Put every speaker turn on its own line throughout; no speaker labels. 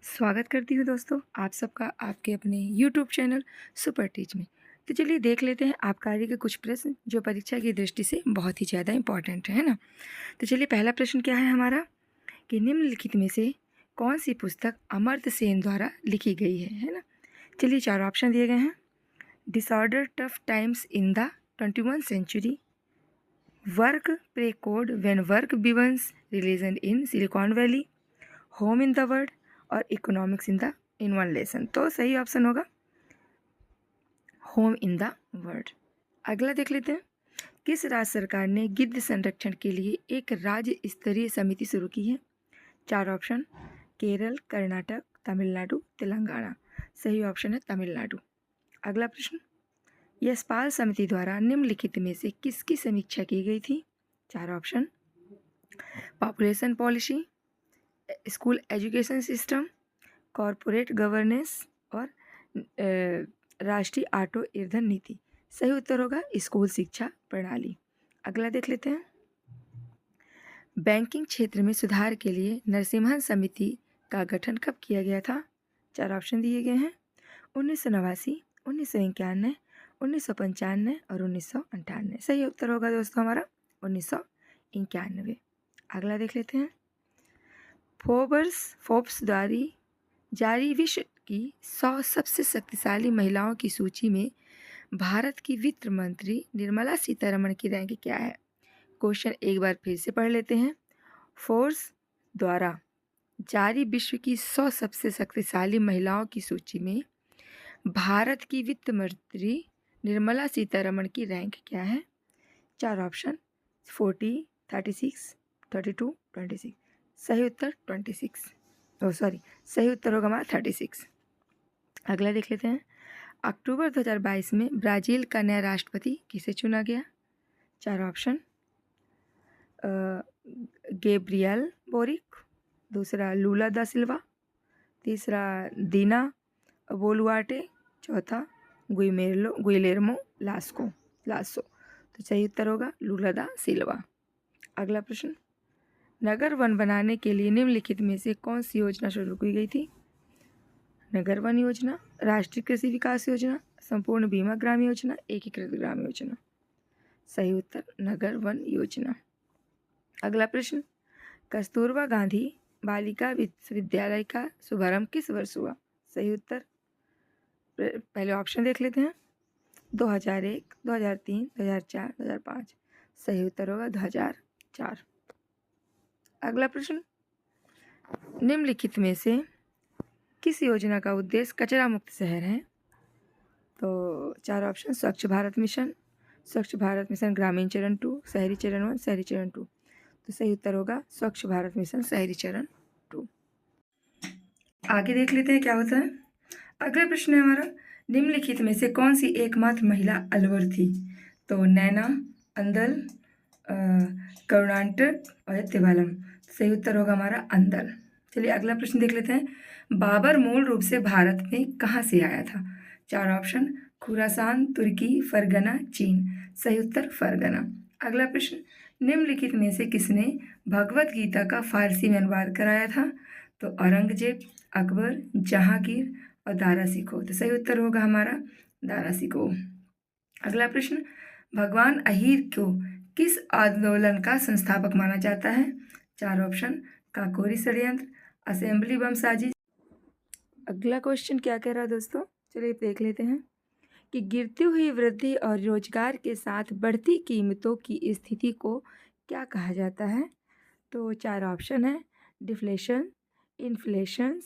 स्वागत करती हूँ दोस्तों आप सबका आपके अपने YouTube चैनल सुपर टीच में। तो चलिए देख लेते हैं आबकारी के कुछ प्रश्न जो परीक्षा की दृष्टि से बहुत ही ज़्यादा इंपॉर्टेंट है ना। तो चलिए पहला प्रश्न क्या है हमारा कि निम्नलिखित में से कौन सी पुस्तक अमर्त्य सेन द्वारा लिखी गई है ना। चलिए चार ऑप्शन दिए गए हैं। Disorder tough times in the 21 century, work pray code when work becomes religion in Silicon Valley, home in the world और इकोनॉमिक्स इन वन लेसन। तो सही ऑप्शन होगा होम इन द वर्ल्ड। अगला देख लेते हैं। किस राज्य सरकार ने गिद्ध संरक्षण के लिए एक राज्य स्तरीय समिति शुरू की है? चार ऑप्शन केरल, कर्नाटक, तमिलनाडु, तेलंगाना। सही ऑप्शन है तमिलनाडु। अगला प्रश्न, यशपाल समिति द्वारा निम्नलिखित में से किसकी समीक्षा की गई थी? चार option population policy, school education system, corporate governance और राष्ट्रीय ऑटो ईंधन नीति। सही उत्तर होगा स्कूल शिक्षा प्रणाली। अगला देख लेते हैं। बैंकिंग क्षेत्र में सुधार के लिए नरसिम्हन समिति का गठन कब किया गया था? चार ऑप्शन दिए गए हैं। 1989, 1991, 1995 और 1998। सही उत्तर होगा दोस्तों हमारा 1991। अगला देख लेते हैं। फोर्ब्स द्वारा जारी विश्व की 100 सबसे शक्तिशाली महिलाओं की सूची में भारत की वित्त मंत्री निर्मला सीतारमण की रैंक क्या है? क्वेश्चन एक बार फिर से पढ़ लेते हैं। फोर्ब्स द्वारा जारी विश्व की 100 सबसे शक्तिशाली महिलाओं की सूची में भारत की वित्त मंत्री निर्मला सीतारमण की रैंक क्या है? चार ऑप्शन 40, 36, 32, 26। सही उत्तर 26। सही उत्तर होगा हमारा 36। अगला देख लेते हैं। अक्टूबर 2022 में ब्राज़ील का नया राष्ट्रपति किसे चुना गया? चार ऑप्शन गैब्रियल बोरिक, दूसरा लूला दा सिल्वा, तीसरा दीना बोलुआर्टे, चौथा गुइलेर्मो लासो। तो सही उत्तर होगा लूला दा सिल्वा। अगला प्रश्न, नगर वन बनाने के लिए निम्नलिखित में से कौन सी योजना शुरू की गई थी? नगर वन योजना, राष्ट्रीय कृषि विकास योजना, संपूर्ण बीमा ग्राम योजना, एकीकृत ग्राम योजना। सही उत्तर नगर वन योजना। अगला प्रश्न, कस्तूरबा गांधी बालिका विश्वविद्यालय का शुभारंभ किस वर्ष हुआ? सही उत्तर पहले ऑप्शन देख लेते हैं। 2001, 2003, 2004, 2005। सही उत्तर होगा 2004। अगला प्रश्न, निम्नलिखित में से किस योजना का उद्देश्य कचरा मुक्त शहर है? तो चार ऑप्शन स्वच्छ भारत मिशन ग्रामीण चरण 2, शहरी चरण 1, शहरी चरण 2। तो सही उत्तर होगा स्वच्छ भारत मिशन शहरी चरण 2। आगे देख लेते हैं क्या होता है। अगला प्रश्न है हमारा, निम्नलिखित में से कौन सी एकमात्र महिला अलवर थी? तो नैना, अंदल, कर्नाटक और तिवालम। सही उत्तर होगा हमारा अंदल। चलिए अगला प्रश्न देख लेते हैं। बाबर मूल रूप से भारत में कहाँ से आया था? चार ऑप्शन खुरासान, तुर्की, फरगना, चीन। सही उत्तर फरगना। अगला प्रश्न, निम्नलिखित में से किसने भगवत गीता का फारसी में अनुवाद कराया था? तो औरंगजेब, अकबर, जहांगीर और दारा सिकोह। तो सही उत्तर होगा हमारा दारा सिकोह। अगला प्रश्न, भगवान अहीर को किस आंदोलन का संस्थापक माना जाता है? चार ऑप्शन काकोरी षड्यंत्र, असेंबली बम साजिश। अगला क्वेश्चन क्या कह रहा है दोस्तों, चलिए देख लेते हैं कि गिरती हुई वृद्धि और रोजगार के साथ बढ़ती कीमतों की स्थिति को क्या कहा जाता है? तो चार ऑप्शन है डिफ्लेशन, इन्फ्लेशन,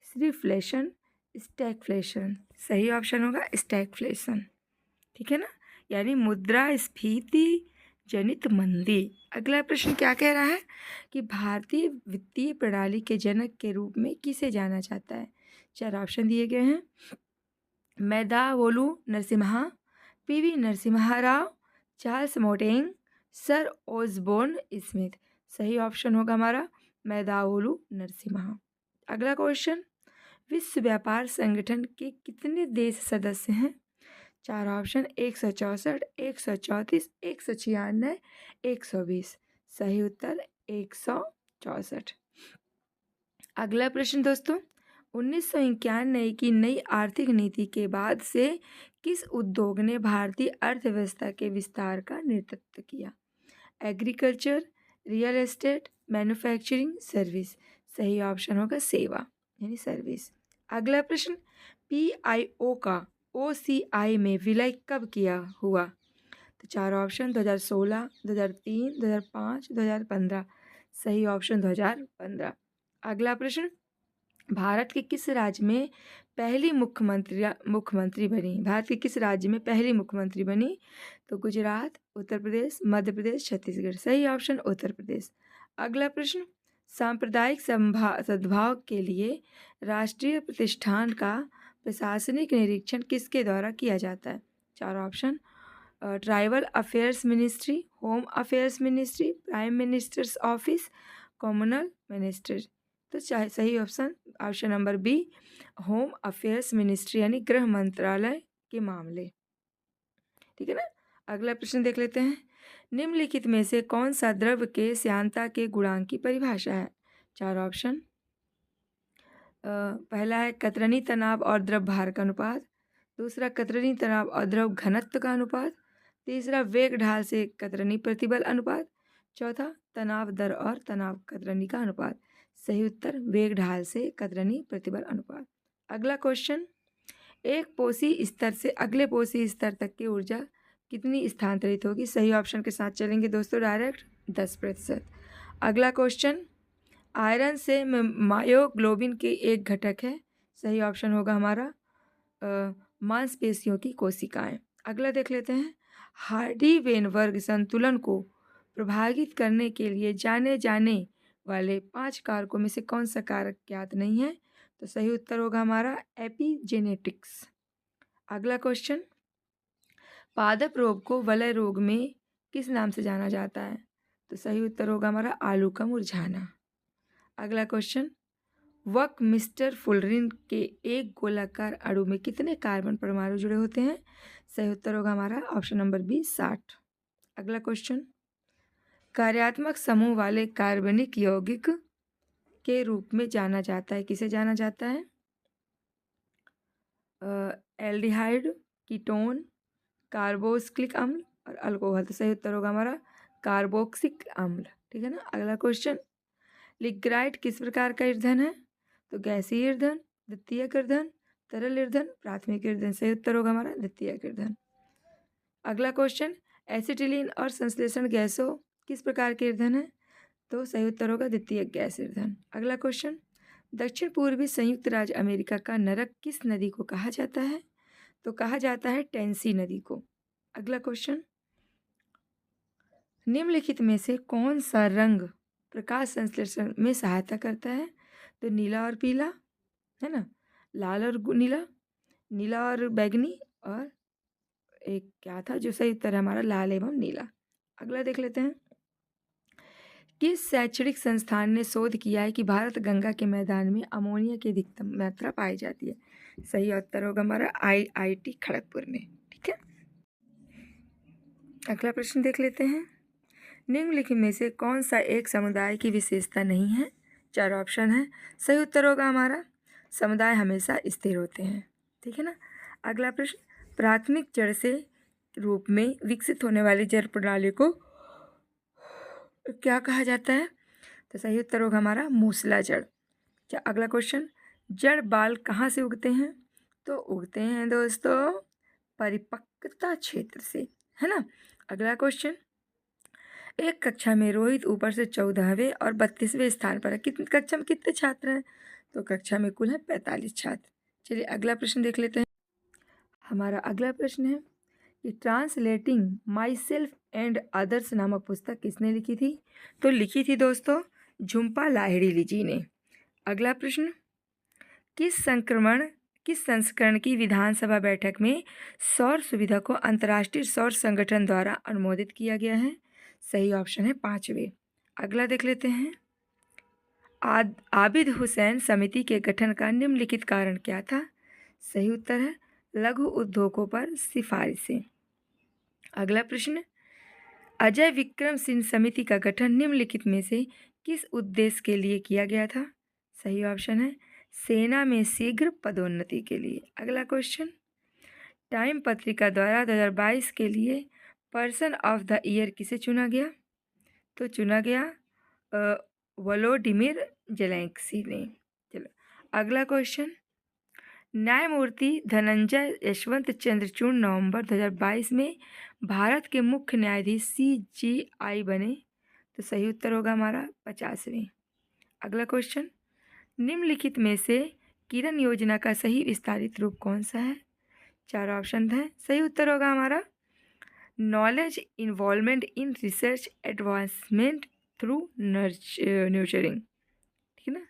श्रीफ्लेशन, स्टैगफ्लेशन। सही ऑप्शन होगा स्टैगफ्लेशन। ठीक है ना, यानी मुद्रास्फीति जनित मंदी। अगला प्रश्न क्या कह रहा है कि भारतीय वित्तीय प्रणाली के जनक के रूप में किसे जाना जाता है? चार ऑप्शन दिए गए हैं। Medavolu Narasimha, PV Narasimha Rao, Charles Moteng, sir Osborne Smith. सही ऑप्शन होगा हमारा मेदावोलू नरसिम्हा। अगला क्वेश्चन, विश्व व्यापार संगठन के कितने देश सदस्य हैं? चार ऑप्शन 164, 134, 196, 120। सही उत्तर 164। अगला प्रश्न दोस्तों, 1991 की नई आर्थिक नीति के बाद से किस उद्योग ने भारतीय अर्थव्यवस्था के विस्तार का नेतृत्व किया? Agriculture, real estate, manufacturing, service. सही ऑप्शन होगा सेवा यानी सर्विस। अगला प्रश्न, PIO का OCI में विलय कब किया हुआ? तो चार ऑप्शन 2016, 2003, 2005, 2015। सही ऑप्शन 2015। अगला प्रश्न, भारत के किस राज्य में पहली मुख्यमंत्री बनी? भारत के किस राज्य में पहली मुख्यमंत्री बनी? तो गुजरात, उत्तर प्रदेश, मध्य प्रदेश, छत्तीसगढ़। सही ऑप्शन उत्तर प्रदेश। अगला प्रश्न, सांप्रदायिक सद्भाव के लिए राष्ट्रीय प्रतिष्ठान का प्रशासनिक निरीक्षण किसके द्वारा किया जाता है? चार option, tribal affairs ministry, home affairs ministry, prime minister's office, communal minister. तो सही option number B, home affairs ministry यानी गृह मंत्रालय के मामले। ठीक है ना। अगला प्रश्न देख लेते हैं, निम्नलिखित में से कौन सा द्रव्य के श्यानता के गुणांक की परिभाषा है? चार ऑप्शन, पहला है कतरनी तनाव और द्रव भार का अनुपात, दूसरा कतरनी तनाव और द्रव घनत्व का अनुपात, तीसरा वेग ढाल से कतरनी प्रतिबल अनुपात, चौथा तनाव दर और तनाव कतरनी का अनुपात। सही उत्तर वेग ढाल से कतरनी प्रतिबल अनुपात। अगला क्वेश्चन, एक पोषी स्तर से अगले पोषी स्तर तक की ऊर्जा कितनी स्थानांतरित होगी? सही ऑप्शन के साथ चलेंगे दोस्तों डायरेक्ट 10%। अगला क्वेश्चन, आयरन से मायोग्लोबिन के एक घटक है। सही ऑप्शन होगा हमारा मांसपेशियों की कोशिकाएं। अगला देख लेते हैं, हार्डी वेनबर्ग संतुलन को प्रभावित करने के लिए जाने जाने वाले 5 कारकों में से कौन सा कारक ज्ञात नहीं है? तो सही उत्तर होगा हमारा एपिजेनेटिक्स। अगला क्वेश्चन, पादप रोग को वलय रोग में किस नाम से जाना जाता है? तो सही उत्तर होगा हमारा आलू का मुरझाना। अगला क्वेश्चन, वक मिस्टर फुलरिन के एक गोलाकार अणु में कितने कार्बन परमाणु जुड़े होते हैं? सही उत्तर होगा हमारा ऑप्शन नंबर बी 60। अगला क्वेश्चन, कार्यात्मक समूह वाले कार्बनिक यौगिक के रूप में जाना जाता है, किसे जाना जाता है? एल्डिहाइड, कीटोन, कार्बोक्सिलिक अम्ल और अल्कोहल। तो सही उत्तर होगा हमारा कार्बोक्सिलिक अम्ल। ठीक है ना। अगला क्वेश्चन, लिग्राइट किस प्रकार का ईंधन है? तो गैसीय ईंधन, द्वितीयक ईंधन, तरल ईंधन, प्राथमिक ईंधन। सही उत्तर होगा हमारा द्वितीयक ईंधन। अगला क्वेश्चन, एसिटिलीन और संश्लेषण गैसों किस प्रकार के ईंधन है? तो सही उत्तर होगा द्वितीयक गैस ईंधन। अगला क्वेश्चन, दक्षिण पूर्वी संयुक्त राज्य अमेरिका का नरक किस नदी को कहा जाता है? तो कहा जाता है टेंसी नदी को। अगला क्वेश्चन, निम्नलिखित में से कौन सा रंग प्रकाश संश्लेषण में सहायता करता है? तो नीला और पीला, है ना, लाल और नीला, नीला और बैगनी, और एक क्या था जो सही उत्तर है हमारा लाल एवं नीला। अगला देख लेते हैं, किस शैक्षणिक संस्थान ने शोध किया है कि भारत गंगा के मैदान में अमोनिया की अधिकतम मात्रा पाई जाती है? सही उत्तर होगा हमारा IIT खड़गपुर में। ठीक है। अगला प्रश्न देख लेते हैं, निम्नलिखित में से कौन सा एक समुदाय की विशेषता नहीं है? चार ऑप्शन है। सही उत्तर होगा हमारा समुदाय हमेशा स्थिर होते हैं। ठीक है ना। अगला प्रश्न, प्राथमिक जड़ से रूप में विकसित होने वाली जड़ प्रणाली को क्या कहा जाता है? तो सही उत्तर होगा हमारा मूसला जड़। अगला क्वेश्चन, जड़ बाल कहाँ से उगते हैं? तो उगते हैं दोस्तों परिपक्वता क्षेत्र से, है ना। अगला क्वेश्चन, एक कक्षा में रोहित ऊपर से 14वें और 32वें स्थान पर है। कितनी कक्षा में कितने छात्र हैं? तो कक्षा में कुल है 45 छात्र। चलिए अगला प्रश्न देख लेते हैं। हमारा अगला प्रश्न है कि translating my self and others नामक पुस्तक किसने लिखी थी? तो लिखी थी दोस्तों झुम्पा लाहिड़ी जी ने। अगला प्रश्न, किस संस्करण की विधानसभा बैठक में सौर सुविधा को अंतर्राष्ट्रीय सौर संगठन द्वारा अनुमोदित किया गया है? सही ऑप्शन है 5वें। अगला देख लेते हैं, आबिद हुसैन समिति के गठन का निम्नलिखित कारण क्या था? सही उत्तर है लघु उद्योगों पर सिफारिशें। अगला प्रश्न, अजय विक्रम सिंह समिति का गठन निम्नलिखित में से किस उद्देश्य के लिए किया गया था? सही ऑप्शन है सेना में शीघ्र पदोन्नति के लिए। अगला क्वेश्चन, टाइम पत्रिका द्वारा 2022 के लिए पर्सन ऑफ द ईयर किसे चुना गया? तो चुना गया वोलोडिमिर जेलेंस्की ने। चलो अगला क्वेश्चन, न्यायमूर्ति धनंजय यशवंत चंद्रचूड़ नवंबर 2022 में भारत के मुख्य न्यायाधीश CJI बने। तो सही उत्तर होगा हमारा 50वें। अगला क्वेश्चन, निम्नलिखित में से किरण योजना का सही विस्तारित रूप कौन सा है? 4 ऑप्शन है। सही उत्तर होगा हमारा knowledge involvement in research advancement through nurturing. ठीक है ना।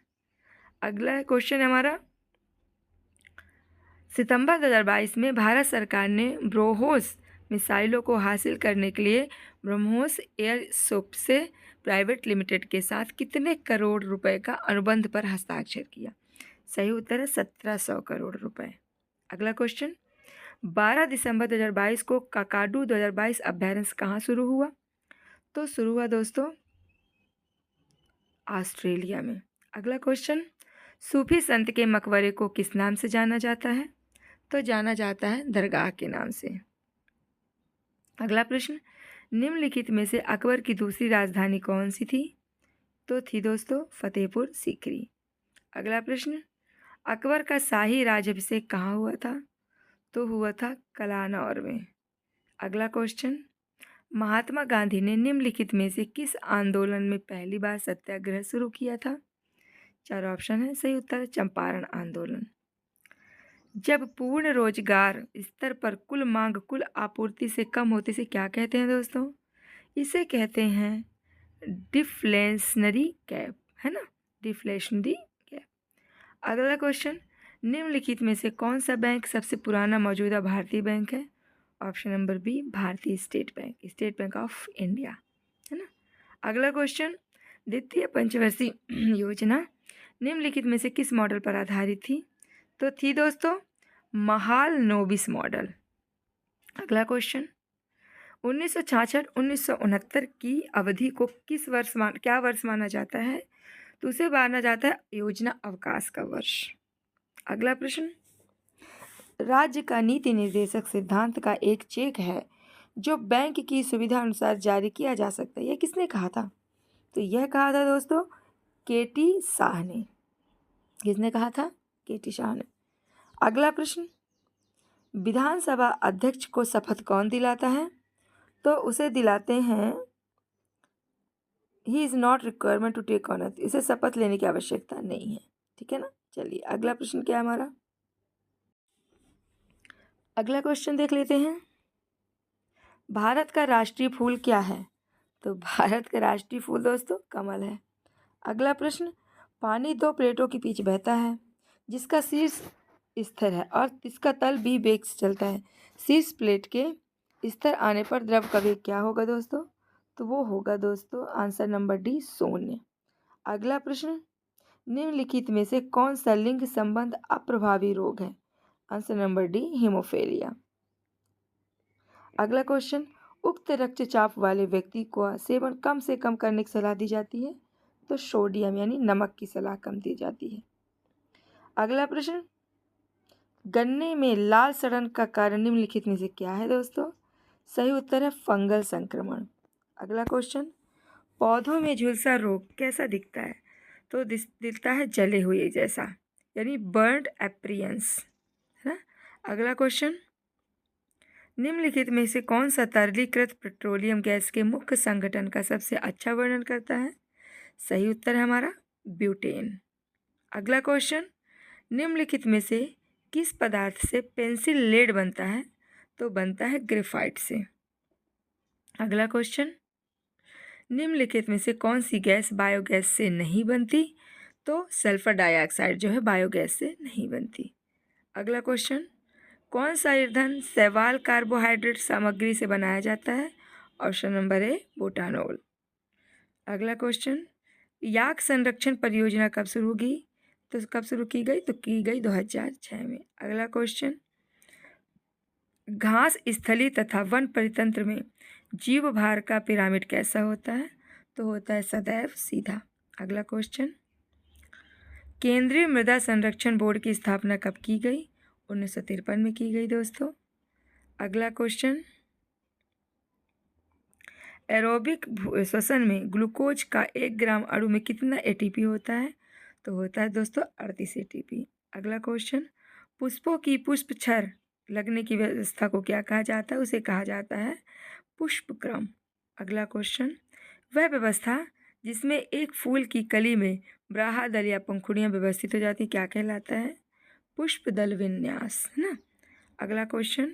अगला क्वेश्चन है हमारा, सितंबर 2022 में भारत सरकार ने ब्रह्मोस मिसाइलों को हासिल करने के लिए ब्रह्मोस एयरसोप्से प्राइवेट लिमिटेड के साथ कितने करोड़ रुपए का अनुबंध पर हस्ताक्षर किया? सही उत्तर है 1700 करोड़ रुपए। अगला क्वेश्चन, 12 दिसंबर 2022 को काकाडू 2022 अभ्यारण्य कहाँ शुरू हुआ? तो शुरू हुआ दोस्तों ऑस्ट्रेलिया में। अगला क्वेश्चन, सूफी संत के मकबरे को किस नाम से जाना जाता है? तो जाना जाता है दरगाह के नाम से। अगला प्रश्न, निम्नलिखित में से अकबर की दूसरी राजधानी कौन सी थी? तो थी दोस्तों फतेहपुर सीकरी। अगला प्रश्न, अकबर का शाही राज्याभिषेक कहाँ हुआ था? तो हुआ था कलानौर में। अगला क्वेश्चन, महात्मा गांधी ने निम्नलिखित में से किस आंदोलन में पहली बार सत्याग्रह शुरू किया था? 4 ऑप्शन है। सही उत्तर है चंपारण आंदोलन। जब पूर्ण रोजगार स्तर पर कुल मांग कुल आपूर्ति से कम होते से क्या कहते हैं दोस्तों? इसे कहते हैं डिफ्लेशनरी गैप, है ना, डिफ्लेशनरी गैप। अगला क्वेश्चन, निम्नलिखित में से कौन सा बैंक सबसे पुराना मौजूदा भारतीय बैंक है? ऑप्शन नंबर बी भारतीय state bank, state bank of India, है ना। अगला क्वेश्चन, द्वितीय पंचवर्षीय योजना निम्नलिखित में से किस मॉडल पर आधारित थी? तो थी दोस्तों महालनोबिस मॉडल। अगला क्वेश्चन, 1966-1969 की अवधि को क्या वर्ष माना जाता है? तो उसे माना जाता है योजना अवकाश का वर्ष। अगला प्रश्न, राज्य का नीति निर्देशक सिद्धांत का एक चेक है जो बैंक की सुविधा अनुसार जारी किया जा सकता है, यह किसने कहा था? तो यह कहा था दोस्तों KT शाह ने। किसने कहा था? KT शाह ने। अगला प्रश्न, विधानसभा अध्यक्ष को शपथ कौन दिलाता है? तो उसे दिलाते हैं he is not requirement to take on oath, इसे शपथ लेने की आवश्यकता नहीं है। ठीक है ना। चलिए अगला प्रश्न क्या है हमारा, अगला क्वेश्चन देख लेते हैं। भारत का राष्ट्रीय फूल क्या है? तो भारत का राष्ट्रीय फूल दोस्तों कमल है। अगला प्रश्न, पानी 2 प्लेटों के बीच बहता है जिसका शीर्ष स्थिर है और इसका तल भी वेग से चलता है। शीर्ष प्लेट के स्तर आने पर द्रव का वेग क्या होगा दोस्तों? तो वो होगा दोस्तों आंसर नंबर डी 0। अगला प्रश्न, निम्नलिखित में से कौन सा लिंग संबंध अप्रभावी रोग है? Answer number D haemophilia. अगला क्वेश्चन, उक्त रक्तचाप वाले व्यक्ति को सेवन कम से कम करने की सलाह दी जाती है? तो सोडियम यानी नमक की सलाह कम दी जाती है। अगला प्रश्न, गन्ने में लाल सड़न का कारण निम्नलिखित में से क्या है दोस्तों? सही उत्तर है फंगल संक्रमण। अगला क्वेश्चन, पौधों में झुलसा रोग कैसा दिखता है? तो दिखता है जले हुए जैसा, यानी बर्न्ड अपीयरेंस, है ना। अगला क्वेश्चन, निम्नलिखित में से कौन सा तरलीकृत पेट्रोलियम गैस के मुख्य संगठन का सबसे अच्छा वर्णन करता है? सही उत्तर है हमारा ब्यूटेन। अगला क्वेश्चन, निम्नलिखित में से किस पदार्थ से पेंसिल लेड बनता है? तो बनता है ग्रेफाइट से। अगला क्वेश्चन, निम्नलिखित में से कौन सी गैस बायोगैस से नहीं बनती? तो सल्फर डाइऑक्साइड जो है बायोगैस से नहीं बनती। अगला क्वेश्चन, कौन सा ईंधन शैवाल कार्बोहाइड्रेट सामग्री से बनाया जाता है? Option number A butanol. अगला क्वेश्चन, याक संरक्षण परियोजना कब शुरू होगी? तो कब शुरू की गई? तो की गई 2006 में। अगला क्वेश्चन, घास स्थली तथा वन परितंत्र में जीव भार का पिरामिड कैसा होता है? तो होता है सदैव सीधा। अगला क्वेश्चन, केंद्रीय मृदा संरक्षण बोर्ड की स्थापना कब की गई? 1953 में की गई दोस्तों। अगला क्वेश्चन, एरोबिक श्वसन में ग्लूकोज का 1 ग्राम अणु में कितना एटीपी होता है? तो होता है दोस्तों 38 एटीपी। अगला क्वेश्चन, पुष्पों की पुष्पछर लगने की व्यवस्था को क्या कहा जाता है? उसे कहा जाता है पुष्पक्रम। अगला क्वेश्चन, वह व्यवस्था जिसमें एक फूल की कली में बाह्यदल या पंखुड़ियाँ व्यवस्थित हो जाती क्या कहलाता है? पुष्पदल विन्यास, है ना। अगला क्वेश्चन,